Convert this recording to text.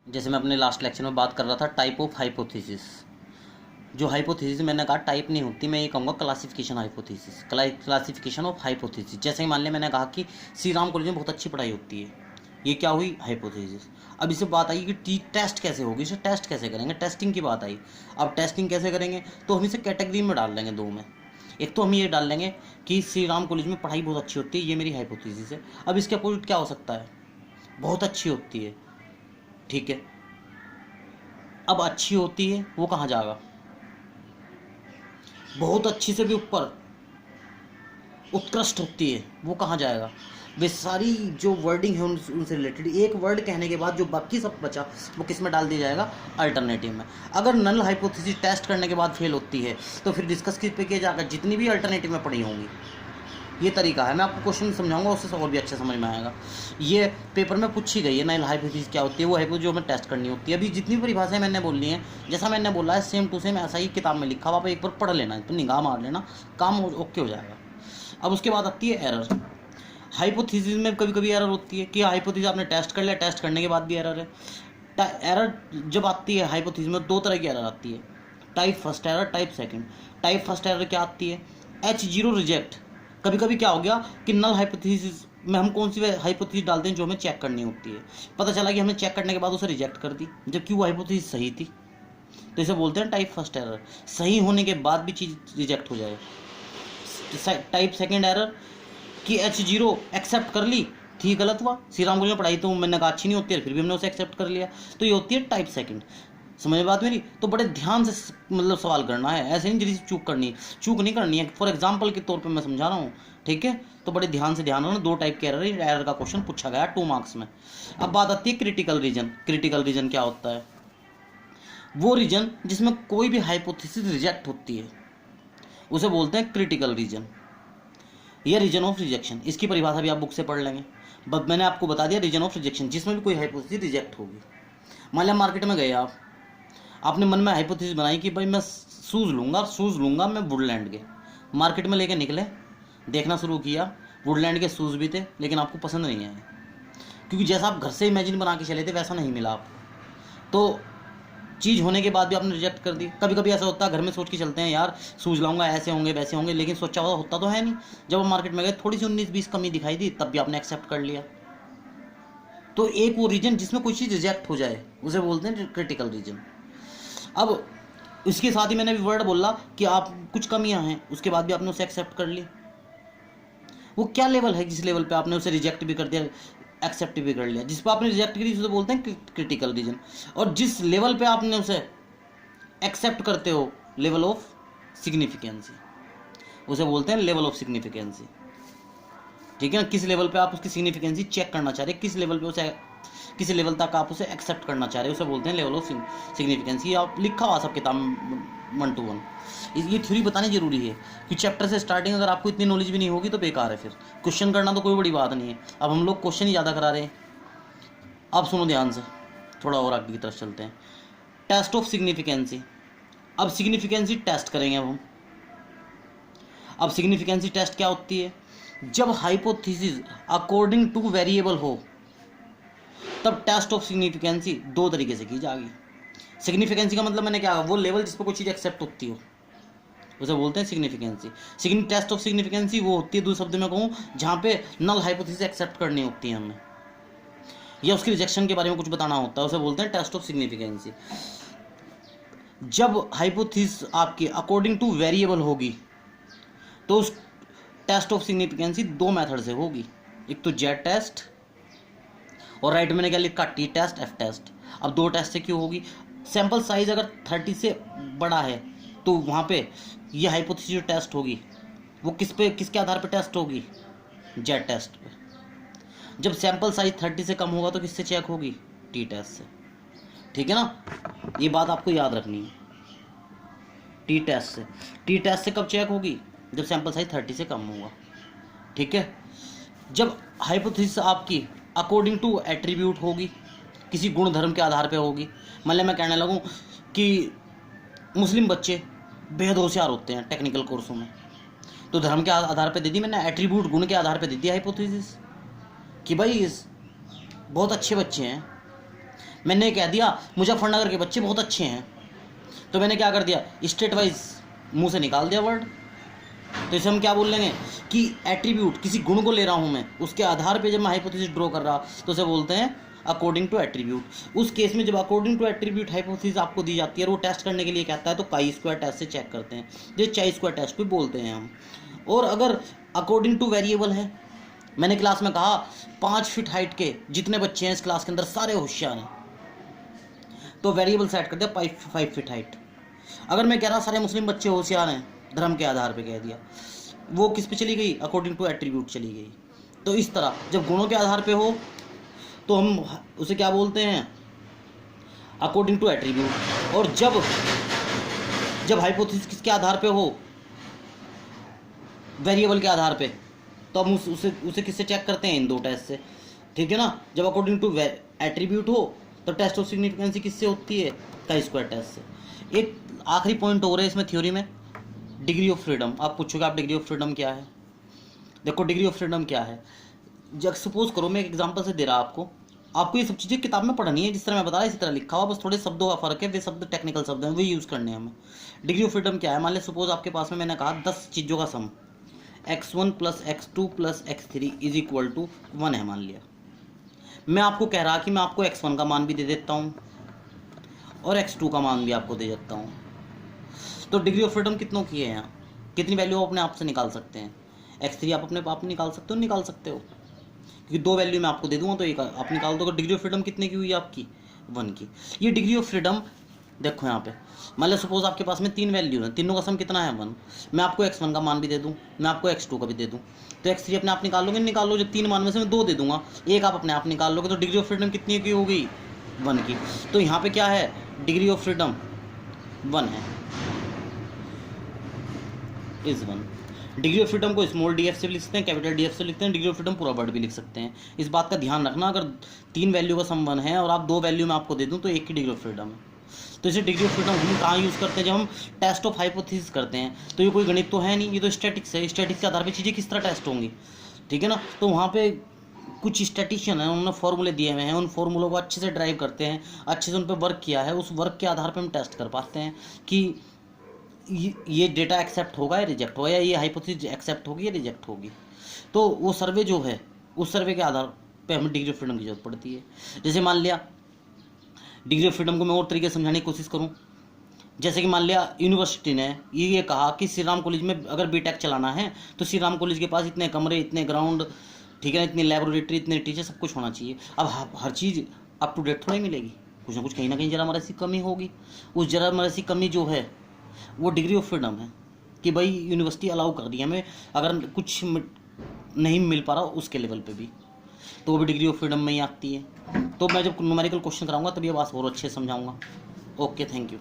जैसे मैं अपने लास्ट लेक्चर में बात कर रहा था टाइप ऑफ हाइपोथेसिस। जो हाइपोथेसिस मैंने कहा टाइप नहीं होती, मैं ये कहूँगा classification hypothesis, classification of hypothesis. जैसे ही मान लिया मैंने कहा कि श्री राम कॉलेज में बहुत अच्छी पढ़ाई होती है, ये क्या हुई? हाइपोथेसिस। अब इससे बात आई कि टेस्ट कैसे होगी, इसे टेस्ट कैसे करेंगे, टेस्टिंग की बात आई। अब टेस्टिंग कैसे करेंगे, तो हम इसे कैटेगरी में डाल लेंगे, दो में। एक तो हम ये डाल लेंगे कि श्री राम कॉलेज में पढ़ाई बहुत अच्छी होती है, ये मेरी हाइपोथेसिस है। अब इसके अपोजिट क्या हो सकता है? बहुत अच्छी होती है, ठीक है। अब अच्छी होती है वो कहाँ जाएगा? बहुत अच्छी से भी ऊपर उत्कृष्ट होती है वो कहाँ जाएगा? वे सारी जो वर्डिंग है उनसे रिलेटेड एक वर्ड कहने के बाद जो बाकी सब बचा वो किस में डाल दिया जाएगा? अल्टरनेटिव में। अगर नल हाइपोथेसिस टेस्ट करने के बाद फेल होती है तो फिर डिस्कस किस पे किया जाएगा? जितनी भी अल्टरनेटिव में पड़ी होंगी। ये तरीका है, मैं आपको क्वेश्चन समझाऊंगा, उससे और भी अच्छे समझ में आएगा। ये पेपर में पूछी गई है नल हाइपोथेसिस क्या होती है, वो हाइपोथेसिस जो हमें टेस्ट करनी होती है। अभी जितनी परिभाषाएं मैंने बोली हैं, जैसा मैंने बोला है सेम टू सेम ऐसा ही किताब में लिखा हुआ, आप एक बार पढ़ लेना, तो निगाह मार लेना, काम ओके हो जाएगा। अब उसके बाद आती है एरर। हाइपोथेसिस में कभी कभी एरर होती है कि हाइपोथेसिस आपने टेस्ट कर लिया, टेस्ट करने के बाद भी एरर है। एरर जब आती है हाइपोथेसिस में दो तरह की एरर आती है, type first error, type second. Type first error क्या आती है? H0 reject. कभी कभी क्या हो गया कि नल हाइपोथेसिस में हम कौन सी हाइपोथेसिस डालते हैं जो हमें चेक करनी होती है, पता चला कि हमने चेक करने के बाद उसे रिजेक्ट कर दी जबकि वो हाइपोथेसिस सही थी, तो इसे बोलते हैं टाइप फर्स्ट एरर। सही होने के बाद भी चीज़ रिजेक्ट हो जाए। टाइप सेकंड एरर कि H0 एक्सेप्ट कर ली, थी गलत हुआ, श्री राम कॉलेज में पढ़ाई तो मैंने कहा अच्छी नहीं होती है, फिर भी हमने उसे एक्सेप्ट कर लिया, तो ये होती है टाइप सेकंड। समझ में बात मेरी? तो बड़े ध्यान से मतलब सवाल करना है, ऐसे नहीं जल्दी चूक करनी है, चूक नहीं करनी है। फॉर एग्जाम्पल के तौर पे मैं समझा रहा हूँ, ठीक है। तो बड़े ध्यान से ध्यान रखना, दो टाइप के एरर का क्वेश्चन पूछा गया 2 मार्क्स में। अब बात आती है क्रिटिकल रीजन। क्रिटिकल रीजन क्या होता है? वो रीजन जिसमें कोई भी हाइपोथेसिस रिजेक्ट होती है उसे बोलते हैं क्रिटिकल रीजन या रीजन ऑफ रिजेक्शन। इसकी परिभाषा भी आप बुक से पढ़ लेंगे, बट मैंने आपको बता दिया रीजन ऑफ रिजेक्शन, जिसमें भी कोई हाइपोथेसिस रिजेक्ट होगी। मान लिया मार्केट में गए आप, आपने मन में हाइपोथेसिस बनाई कि भाई मैं शूज़ लूँगा मैं वुडलैंड के। मार्केट में लेके निकले, देखना शुरू किया, वुडलैंड के शूज़ भी थे लेकिन आपको पसंद नहीं आए, क्योंकि जैसा आप घर से इमेजिन बना के चले थे वैसा नहीं मिला आपको, तो चीज़ होने के बाद भी आपने रिजेक्ट कर दी। कभी कभी ऐसा होता है, घर में सोच के चलते हैं यार शूज़ लाऊंगा, ऐसे होंगे वैसे होंगे, लेकिन सोचा हुआ होता तो है नहीं। जब हम मार्केट में गए थोड़ी सी 19-20 कमी दिखाई दी, तब भी आपने एक्सेप्ट कर लिया। तो एक वो रीजन जिसमें कोई चीज़ रिजेक्ट हो जाए उसे बोलते हैं क्रिटिकल रीजन। अब इसके साथ ही मैंने भी वर्ड बोला कि आप कुछ कमियां हैं, उसके बाद भी आपने उसे एक्सेप्ट कर ली। वो क्या लेवल है जिस लेवल पे आपने उसे रिजेक्ट भी कर दिया, एक्सेप्ट भी कर लिया? जिस पर आपने रिजेक्ट करी उसे बोलते हैं क्रिटिकल रीजन। और जिस लेवल पे आपने उसे एक्सेप्ट करते हो, लेवल ऑफ सिग्निफिकेंसी, उसे बोलते हैं लेवल ऑफ सिग्निफिकेंसी, ठीक है ना। किस लेवल पे आप उसकी सिग्निफिकेंसी चेक करना चाह रहे हैं, किस लेवल पे उसे, किस लेवल तक आप उसे एक्सेप्ट करना चाह रहे हो, उसे बोलते हैं लेवल ऑफ सिग्निफिकेंसी। आप लिखा हुआ सब किताब 1 to 1। ये थ्योरी बतानी जरूरी है कि चैप्टर से स्टार्टिंग अगर आपको इतनी नॉलेज भी नहीं होगी तो बेकार है, फिर क्वेश्चन करना तो कोई बड़ी बात नहीं है। अब हम लोग क्वेश्चन ही ज़्यादा करा रहे हैं। अब सुनो ध्यान से, थोड़ा और आगे की तरफ चलते हैं। Test of significancy. अब सिग्निफिकेंसी टेस्ट करेंगे अब सिग्निफिकेंसी टेस्ट क्या होती है? जब हाइपोथेसिस अकॉर्डिंग टू वेरिएबल हो तब टेस्ट ऑफ सिग्निफिकेंसी 2 तरीके से की जाएगी। सिग्निफिकेंसी का मतलब मैंने क्या कहा, वो लेवल जिस पर कोई चीज़ एक्सेप्ट होती हो उसे बोलते हैं सिग्निफिकेंसी। टेस्ट ऑफ सिग्निफिकेंसी वो होती है, दूसरे शब्द में कहूँ, जहाँ पे नल हाइपोथेसिस एक्सेप्ट करनी होती है हमें, या उसकी रिजेक्शन के बारे में कुछ बताना होता है, उसे बोलते हैं टेस्ट ऑफ सिग्निफिकेंसी। जब हाइपोथेसिस आपकी अकॉर्डिंग टू वेरिएबल होगी तो उस टेस्ट ऑफ सिग्निफिकेंसी 2 मेथड से होगी। एक तो जेड टेस्ट, और राइट मैंने क्या लिखा, टी टेस्ट, एफ टेस्ट। अब 2 टेस्ट से क्यों होगी? सैंपल साइज अगर 30 से बड़ा है तो वहाँ पे ये हाइपोथेसिस जो टेस्ट होगी वो किसके आधार पे टेस्ट होगी? जेड टेस्ट पे। जब सैंपल साइज 30 से कम होगा तो किससे चेक होगी? टी टेस्ट से, ठीक है ना। ये बात आपको याद रखनी है, टी टेस्ट से। टी टेस्ट से कब चेक होगी? जब सैंपल साइज 30 से कम होगा, ठीक है। जब हाइपोथेसिस आपकी अकॉर्डिंग टू एट्रीब्यूट होगी, किसी गुण धर्म के आधार पे होगी। मान लिया मैं कहने लगूँ कि मुस्लिम बच्चे बेहद होशियार होते हैं टेक्निकल कोर्सों में, तो धर्म के आधार पे दे दी मैंने, एट्रीब्यूट गुण के आधार पे दे दी हाइपोथेसिस कि भाई बहुत अच्छे बच्चे हैं। मैंने कह दिया मुजफ्फरनगर के बच्चे बहुत अच्छे हैं, तो मैंने क्या कर दिया, स्टेट वाइज मुंह से निकाल दिया वर्ड। तो इसे हम क्या बोल लेंगे कि एट्रीब्यूट, किसी गुण को ले रहा हूँ मैं, उसके आधार पे जब मैं हाइपोथेसिस ड्रॉ कर रहा तो उसे बोलते हैं अकॉर्डिंग टू एट्रीब्यूट। उस केस में जब अकॉर्डिंग टू एट्रीब्यूट हाइपोथेसिस आपको दी जाती है और वो टेस्ट करने के लिए कहता है तो काई स्क्वायर टेस्ट से चेक करते हैं, जो चाई स्क्वायर टेस्ट भी बोलते हैं हम। और अगर अकॉर्डिंग टू वेरिएबल है, मैंने क्लास में कहा 5 फीट हाइट के जितने बच्चे हैं इस क्लास के अंदर सारे होशियार हैं, तो वेरिएबल सेट कर दिया 5 फीट हाइट। अगर मैं कह रहा सारे मुस्लिम बच्चे होशियार हैं, धर्म के आधार पे कह दिया, वो किस पे चली गई, अकॉर्डिंग टू एट्रीब्यूट चली गई। तो इस तरह जब गुणों के आधार पे हो तो हम उसे क्या बोलते हैं, अकॉर्डिंग टू एट्रीब्यूट। और जब हाइपोथेसिस किसके आधार पे हो, वेरिएबल के आधार पे, तो हम उसे किससे चेक करते हैं, इन दो टेस्ट से, ठीक है ना। जब अकॉर्डिंग टू एट्रीब्यूट हो तो टेस्ट ऑफ सिग्निफिकेंसी किससे होती है, काई स्क्वायर टेस्ट से। एक आखिरी पॉइंट हो रहा है इसमें थ्योरी में, डिग्री ऑफ फ्रीडम। आप पूछोगे आप डिग्री ऑफ फ्रीडम क्या है। देखो डिग्री ऑफ फ्रीडम क्या है, जब सपोज करो मैं एक एग्जांपल से दे रहा आपको ये सब चीज़ें किताब में पढ़नी है, जिस तरह मैं बता रहा इसी तरह लिखा हुआ, बस थोड़े शब्दों का फर्क है, वे शब्द टेक्निकल शब्द हैं, वे यूज़ करने हैं हमें। डिग्री ऑफ फ्रीडम क्या है, मान लिया सपोज आपके पास में मैंने कहा 10 चीज़ों का सम x1 + x2 + x3 = 1 है, मान लिया। मैं आपको कह रहा कि मैं आपको x1 का मान भी दे देता हूँ और x2 का मान भी आपको दे देता हूँ। तो डिग्री ऑफ फ्रीडम कितनों की है, यहाँ कितनी वैल्यू आप अपने आप से निकाल सकते हैं। x3 आप अपने आप निकाल सकते हो, क्योंकि 2 वैल्यू मैं आपको दे दूंगा तो एक आप निकाल दोगे। डिग्री ऑफ फ्रीडम कितने की हुई आपकी, 1 की। ये डिग्री ऑफ फ्रीडम देखो यहाँ पे, मान लो सपोज आपके पास में 3 वैल्यू है, तीनों का सम कितना है, 1। मैं आपको x1 का मान भी दे दूँ, मैं आपको x2 का भी दे दूँ, तो x3 अपने आप निकाल लोगे, निकाल लो। जब 3 मान में से मैं 2 दे दूंगा, एक आप अपने आप निकाल लोगे, तो डिग्री ऑफ फ्रीडम कितनी की होगी, 1 की। तो यहाँ पे क्या है, डिग्री ऑफ फ्रीडम 1 है, इज 1। डिग्री ऑफ फ्रीडम को स्मॉल डी एफ से भी लिख सकते हैं, कैपिटल डी एफ से लिखते हैं, डिग्री ऑफ फ्रीडम पूरा वर्ड भी लिख सकते हैं। इस बात का ध्यान रखना, अगर 3 वैल्यू का सम 1 है और आप 2 वैल्यू मैं आपको दे दूं तो 1 की डिग्री ऑफ फ्रीडम है। तो इसे डिग्री ऑफ फ्रीडम हम कहाँ यूज़ करते हैं, जब हम टेस्ट ऑफ हाइपोथेसिस करते हैं। तो ये कोई गणित तो है नहीं, ये तो स्टैटिक्स है, स्टैटिक्स के आधार पर चीज़ें किस तरह टेस्ट होंगी, ठीक है ना। तो वहाँ पे कुछ स्टैटिशियन है, उन्होंने फॉर्मूले दिए हुए हैं, उन फॉर्मूलों को अच्छे से ड्राइव करते हैं, अच्छे से उन पर वर्क किया है, उस वर्क के आधार पर हम टेस्ट कर पाते हैं कि ये डेटा एक्सेप्ट होगा या रिजेक्ट होगा, या ये हाइपोथेसिस एक्सेप्ट होगी या रिजेक्ट होगी। तो वो सर्वे जो है, उस सर्वे के आधार पे हमें डिग्री ऑफ फ्रीडम की जरूरत पड़ती है। जैसे मान लिया डिग्री ऑफ फ्रीडम को मैं और तरीके से समझाने की कोशिश करूँ, जैसे कि मान लिया यूनिवर्सिटी ने ये कहा कि श्री राम कॉलेज में अगर बीटेक चलाना है तो श्री राम कॉलेज के पास इतने कमरे, इतने ग्राउंड, ठीक है ना, इतनी लेबोरेटरी, इतने टीचर, सब कुछ होना चाहिए। अब हर चीज़ अप टू डेट थोड़ा ही मिलेगी, कुछ ना कुछ कहीं ना कहीं जरा मरा सी कमी होगी। उस जरा मरा सी कमी जो है वो डिग्री ऑफ फ्रीडम है कि भाई यूनिवर्सिटी अलाउ कर दी हमें, अगर कुछ नहीं मिल पा रहा उसके लेवल पे भी, तो वो भी डिग्री ऑफ फ्रीडम में ही आती है। तो मैं जब न्यूमेरिकल क्वेश्चन कराऊंगा तब ये बात और अच्छे से समझाऊंगा। Okay, thank you.